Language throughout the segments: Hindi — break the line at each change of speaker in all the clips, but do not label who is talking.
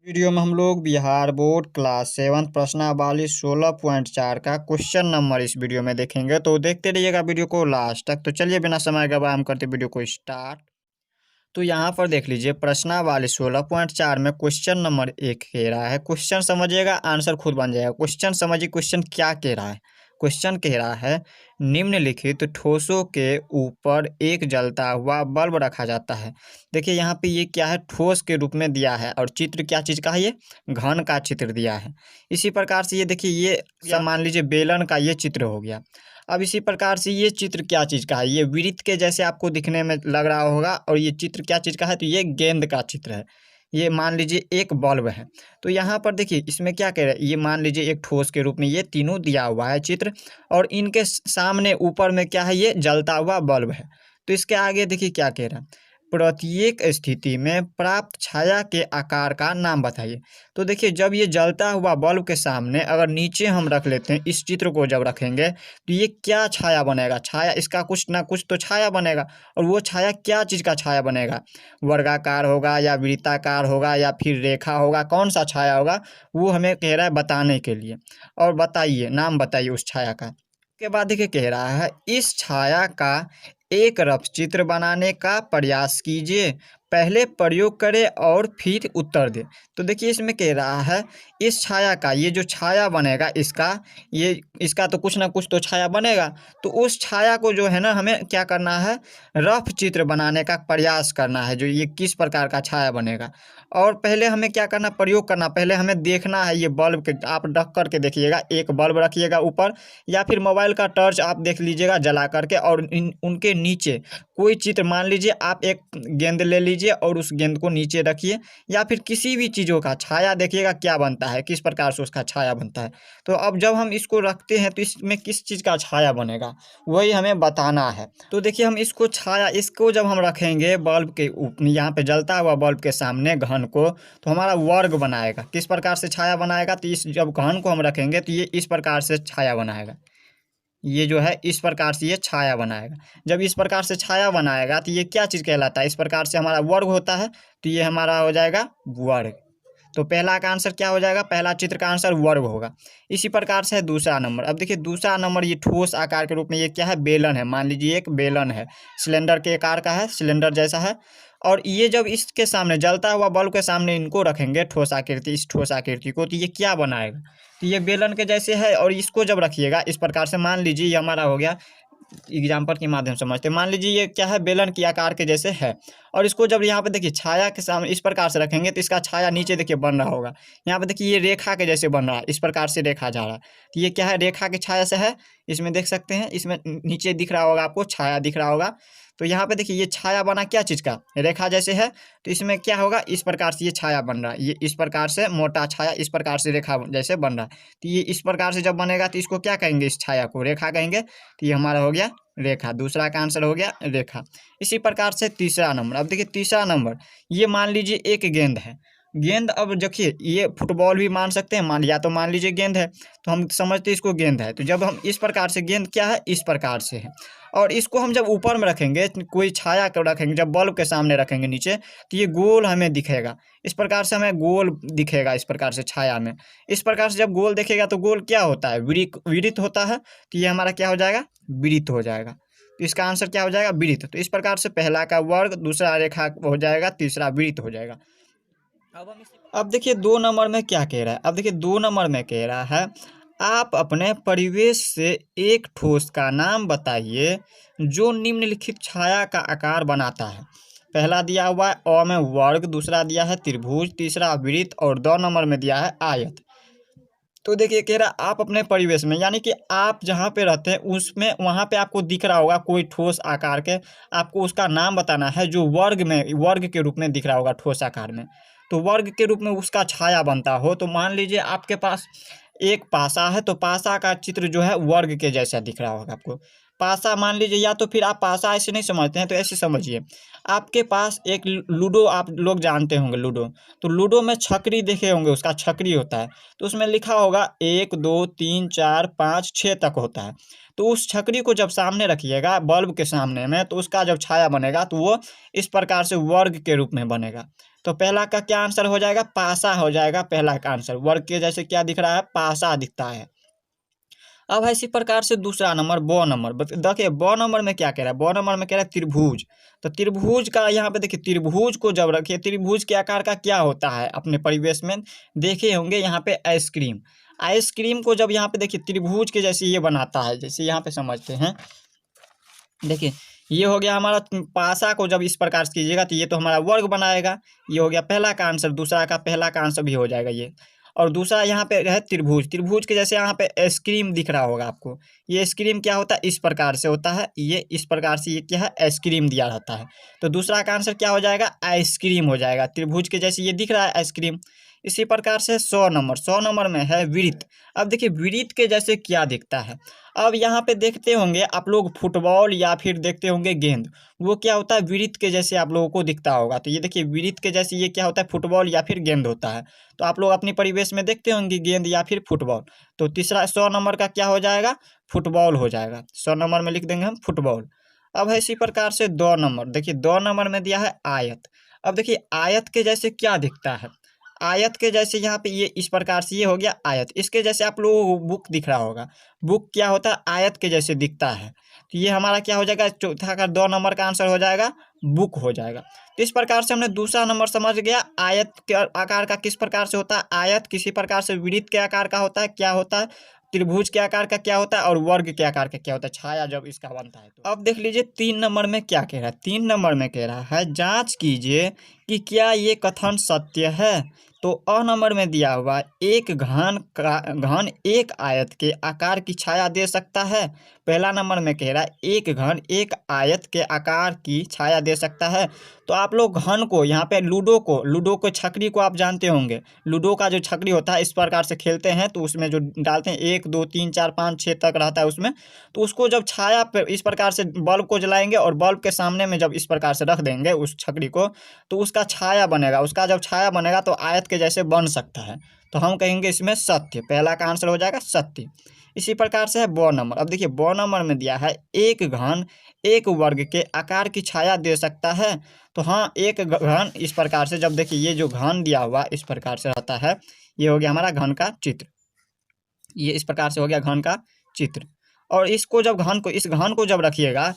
वीडियो में हम लोग बिहार बोर्ड क्लास 7 प्रश्नावली 16.4 का क्वेश्चन नंबर इस वीडियो में देखेंगे। तो देखते रहिएगा वीडियो को लास्ट तक। तो चलिए बिना समय गवाए हम करते वीडियो को स्टार्ट। तो यहाँ पर देख लीजिए प्रश्नावली 16.4 में क्वेश्चन नंबर 1 कह रहा है। क्वेश्चन समझिएगा, आंसर खुद बन जाएगा। क्वेश्चन समझिए क्वेश्चन क्या कह रहा है। क्वेश्चन कह रहा है निम्नलिखित ठोसों के ऊपर एक जलता हुआ बल्ब रखा जाता है। देखिए यहाँ पे ये क्या है, ठोस के रूप में दिया है और चित्र क्या चीज़ का है, ये घन का चित्र दिया है। इसी प्रकार से ये देखिए ये या मान लीजिए बेलन का ये चित्र हो गया। अब इसी प्रकार से ये चित्र क्या चीज़ का है, ये वृत्त के जैसे आपको दिखने में लग रहा होगा। और ये चित्र क्या चीज़ का है, तो ये गेंद का चित्र है। ये मान लीजिए एक बल्ब है। तो यहाँ पर देखिए इसमें क्या कह रहा है, ये मान लीजिए एक ठोस के रूप में ये तीनों दिया हुआ है चित्र। और इनके सामने ऊपर में क्या है, ये जलता हुआ बल्ब है। तो इसके आगे देखिए क्या कह रहा है, प्रत्येक स्थिति में प्राप्त छाया के आकार का नाम बताइए। तो देखिए जब ये जलता हुआ बल्ब के सामने अगर नीचे हम रख लेते हैं, इस चित्र को जब रखेंगे तो ये क्या छाया बनेगा, छाया इसका कुछ ना कुछ तो छाया बनेगा। और वो छाया क्या चीज़ का छाया बनेगा, वर्गाकार होगा या वृत्ताकार होगा या फिर रेखा होगा, कौन सा छाया होगा वो हमें कह रहा है बताने के लिए। और बताइए, नाम बताइए उस छाया का। के बाद देखिए कह रहा है इस छाया का एक रफ चित्र बनाने का प्रयास कीजिए, पहले प्रयोग करें और फिर उत्तर दें। तो देखिए इसमें कह रहा है इस छाया का, ये जो छाया बनेगा इसका, ये इसका तो कुछ ना कुछ तो छाया बनेगा। तो उस छाया को जो है ना हमें क्या करना है, रफ चित्र बनाने का प्रयास करना है, जो ये किस प्रकार का छाया बनेगा। और पहले हमें क्या करना, प्रयोग करना, पहले हमें देखना है ये बल्ब के, आप रख करके देखिएगा, एक बल्ब रखिएगा ऊपर या फिर मोबाइल का टॉर्च आप देख लीजिएगा जला करके। और उनके नीचे कोई चित्र, मान लीजिए आप एक गेंद ले लीजिए और उस गेंद को नीचे रखिए, या फिर किसी भी चीज़ों का छाया देखिएगा क्या बनता है, किस प्रकार से उसका छाया बनता है। तो अब जब हम इसको रखते हैं तो इसमें किस चीज़ का छाया बनेगा वही हमें बताना है। तो देखिए हम इसको छाया, इसको जब हम रखेंगे बल्ब के यहाँ पे जलता हुआ बल्ब के सामने घन को, तो हमारा वर्ग बनाएगा। किस प्रकार से छाया बनाएगा, तो इस जब घन को हम रखेंगे तो ये इस प्रकार से छाया बनाएगा। ये जो है इस प्रकार से ये छाया बनाएगा। जब इस प्रकार से छाया बनाएगा तो ये क्या चीज़ कहलाता है, इस प्रकार से हमारा वर्ग होता है। तो ये हमारा हो जाएगा वर्ग। तो पहला का आंसर क्या हो जाएगा, पहला चित्र का आंसर वर्ग होगा। इसी प्रकार से है दूसरा नंबर। अब देखिए दूसरा नंबर, ये ठोस आकार के रूप में ये क्या है, बेलन है। मान लीजिए एक बेलन है, सिलेंडर के आकार का है, सिलेंडर जैसा है। और ये जब इसके सामने जलता हुआ बल्ब के सामने इनको रखेंगे ठोस आकृति, इस ठोस आकृति को, तो ये क्या बनाएगा, तो ये बेलन के जैसे है। और इसको जब रखिएगा इस प्रकार से, मान लीजिए ये हमारा हो गया, एग्जाम्पल के माध्यम से समझते हैं। मान लीजिए ये क्या है, बेलन की आकार के जैसे है। और इसको जब यहाँ पे देखिए छाया के सामने इस प्रकार से रखेंगे तो इसका छाया नीचे देखिए बन रहा होगा। यहाँ पे देखिए ये रेखा के जैसे बन रहा है, इस प्रकार से रेखा जा रहा है। तो ये क्या है, रेखा की छाया से है। इसमें देख सकते हैं, इसमें नीचे दिख रहा होगा आपको, छाया दिख रहा होगा। तो यहाँ पे देखिए ये छाया बना क्या चीज़ का, रेखा जैसे है। तो इसमें क्या होगा, इस प्रकार से ये छाया बन रहा है, ये इस प्रकार से मोटा छाया इस प्रकार से रेखा जैसे बन रहा है। तो ये इस प्रकार से जब बनेगा तो इसको क्या कहेंगे, इस छाया को रेखा कहेंगे। तो ये हमारा हो गया रेखा, दूसरा का आंसर हो गया रेखा। इसी प्रकार से तीसरा नंबर। अब देखिए तीसरा नंबर, ये मान लीजिए एक गेंद है। गेंद, अब देखिए ये फुटबॉल भी मान सकते हैं, मान लिया तो मान लीजिए गेंद है, तो हम समझते हैं इसको गेंद है। तो जब हम इस प्रकार से, गेंद क्या है, इस प्रकार से है। और इसको हम जब ऊपर में रखेंगे, कोई छाया को रखेंगे, जब बल्ब के सामने रखेंगे नीचे, तो ये गोल हमें दिखेगा। इस प्रकार से हमें गोल दिखेगा, इस प्रकार से छाया में। इस प्रकार से जब गोल दिखेगा तो गोल क्या होता है, वृत्त होता है। तो ये हमारा क्या हो जाएगा, वृत्त हो जाएगा। तो इसका आंसर क्या हो जाएगा, वृत्त। तो इस प्रकार से पहला का वर्ग, दूसरा रेखा हो जाएगा, तीसरा वृत्त हो जाएगा। अब देखिए दो नंबर में क्या कह रहा है। अब देखिए दो नंबर में कह रहा है आप अपने परिवेश से एक ठोस का नाम बताइए जो निम्नलिखित छाया का आकार बनाता है। पहला दिया हुआ है अ में वर्ग, दूसरा दिया है त्रिभुज, तीसरा वृत्त और 2 नंबर में दिया है आयत। तो देखिए कह रहा है आप अपने परिवेश में, यानी कि आप जहाँ पे रहते हैं उसमें, वहाँ पे आपको दिख रहा होगा कोई ठोस आकार के, आपको उसका नाम बताना है जो वर्ग में, वर्ग के रूप में दिख रहा होगा ठोस आकार में। तो वर्ग के रूप में उसका छाया बनता हो। तो मान लीजिए आपके पास एक पासा है, तो पासा का चित्र जो है वर्ग के जैसा दिख रहा होगा आपको। पासा मान लीजिए, या तो फिर आप पासा ऐसे नहीं समझते हैं तो ऐसे समझिए, आपके पास एक लूडो, आप लोग जानते होंगे लूडो, तो लूडो में छकरी देखे होंगे, उसका छकरी होता है, तो उसमें लिखा होगा 1 2 3 4 5 6 तक होता है। तो उस छकरी को जब सामने रखिएगा बल्ब के सामने में, तो उसका जब छाया बनेगा तो वो इस प्रकार से वर्ग के रूप में बनेगा। तो पहला का क्या आंसर हो जाएगा, पासा हो जाएगा पहला का आंसर। वर्ग के जैसे क्या दिख रहा है, पासा दिखता है। अब है इसी प्रकार से दूसरा नंबर, ब नंबर। देखिए ब नंबर में क्या कह रहा है, ब नंबर में कह रहा है त्रिभुज। तो त्रिभुज का यहाँ पे देखिए, त्रिभुज को जब रखिए, त्रिभुज के आकार का क्या होता है, अपने परिवेश में देखे होंगे यहाँ पे आइसक्रीम। आइसक्रीम को जब यहाँ पे देखिए त्रिभुज के जैसे ये बनाता है, जैसे यहाँ पे समझते हैं, देखिए ये हो गया हमारा। पासा को जब इस प्रकार से कीजिएगा तो ये तो हमारा वर्ग बनाएगा। ये हो गया पहला का आंसर, दूसरा का पहला का आंसर भी हो जाएगा ये। और दूसरा यहाँ पे है त्रिभुज। त्रिभुज के जैसे यहाँ पे आइसक्रीम दिख रहा होगा आपको, ये आइसक्रीम क्या होता है, इस प्रकार से होता है, ये इस प्रकार से, ये क्या है, आइसक्रीम दिया रहता है। तो दूसरा का आंसर क्या हो जाएगा, आइसक्रीम हो जाएगा। त्रिभुज के जैसे ये दिख रहा है आइसक्रीम। इसी प्रकार से 100 नंबर, 100 नंबर में है वृत्त। अब देखिए वृत्त के जैसे क्या दिखता है। अब यहाँ पे देखते होंगे आप लोग फुटबॉल या फिर देखते होंगे गेंद, वो क्या होता है, वृत्त के जैसे आप लोगों को दिखता होगा। तो ये देखिए वृत्त के जैसे ये क्या होता है, फुटबॉल या फिर गेंद होता है। तो आप लोग अपनी परिवेश में देखते होंगे गेंद या फिर फुटबॉल। तो तीसरा 100 नंबर का क्या हो जाएगा, फुटबॉल हो जाएगा। 100 नंबर में लिख देंगे हम फुटबॉल। अब है इसी प्रकार से 2 नंबर। देखिए 2 नंबर में दिया है आयत। अब देखिए आयत के जैसे क्या दिखता है, आयत के जैसे यहाँ पे ये इस प्रकार से ये हो गया आयत। इसके जैसे आप लोगों को बुक दिख रहा होगा, बुक क्या होता है, आयत के जैसे दिखता है। तो ये हमारा क्या हो जाएगा, चौथा का 2 नंबर का आंसर हो जाएगा बुक हो जाएगा। तो इस प्रकार से हमने दूसरा नंबर समझ गया, आयत के आकार का किस प्रकार से होता है, आयत किसी प्रकार से वृत्त के आकार का होता है, क्या होता है, त्रिभुज के आकार का क्या होता है, और वर्ग के आकार का क्या होता है, छाया जब इसका बनता है। तो अब देख लीजिए 3 नंबर में क्या कह रहा है। 3 नंबर में कह रहा है जांच कीजिए कि क्या ये कथन सत्य है। तो अ नंबर में दिया हुआ एक घन एक आयत के आकार की छाया दे सकता है। पहला नंबर में कह रहा है एक घन एक आयत के आकार की छाया दे सकता है। तो आप लोग घन को यहाँ पे लूडो को छकरी को आप जानते होंगे, लूडो का जो छकरी होता है इस प्रकार से खेलते हैं, तो उसमें जो डालते हैं 1 2 3 4 5 6 तक रहता है उसमें, तो उसको जब छाया पे इस प्रकार से बल्ब को जलाएंगे और बल्ब के सामने में जब इस प्रकार से रख देंगे उस छकरी को, तो उसका छाया बनेगा। उसका जब छाया बनेगा तो आयत के जैसे बन सकता है। तो हम कहेंगे इसमें सत्य, पहला का आंसर हो जाएगा सत्य। इसी प्रकार से है ब नंबर। अब देखिए ब नंबर में दिया है एक घन एक वर्ग के आकार की छाया दे सकता है। तो हाँ, एक घन इस प्रकार से, जब देखिए ये जो घन दिया हुआ इस प्रकार से रहता है, ये हो गया हमारा घन का चित्र। ये इस प्रकार से हो गया घन का चित्र। और इसको जब इस घन को जब रखिएगा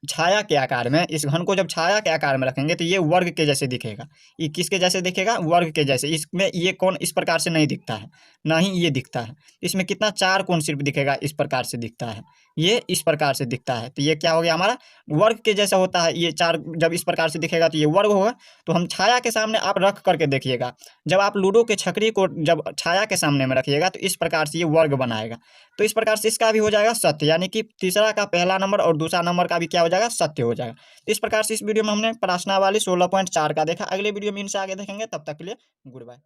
छाया के आकार में, इस घन को जब छाया के आकार में रखेंगे तो ये वर्ग के जैसे दिखेगा। ये किसके जैसे दिखेगा, वर्ग के जैसे। इसमें ये कोण इस प्रकार से नहीं दिखता है, ना ही ये दिखता है। इसमें कितना 4 कोण सिर्फ दिखेगा, इस प्रकार से दिखता है, ये इस प्रकार से दिखता है। तो ये क्या हो गया हमारा, वर्ग के जैसा होता है। ये 4 जब इस प्रकार से दिखेगा तो ये वर्ग होगा। तो हम छाया के सामने आप रख करके देखिएगा, जब आप लूडो के छकरी को जब छाया के सामने में रखिएगा तो इस प्रकार से ये वर्ग बनाएगा। तो इस प्रकार से इसका भी हो जाएगा सत्य, यानी कि तीसरा का पहला नंबर और दूसरा नंबर का भी क्या हो जाएगा, सत्य हो जाएगा। तो इस प्रकार से इस वीडियो में हमने प्रश्नावली 16.4 का देखा। अगले वीडियो में इनसे आगे देखेंगे, तब तक के लिए गुड बाय।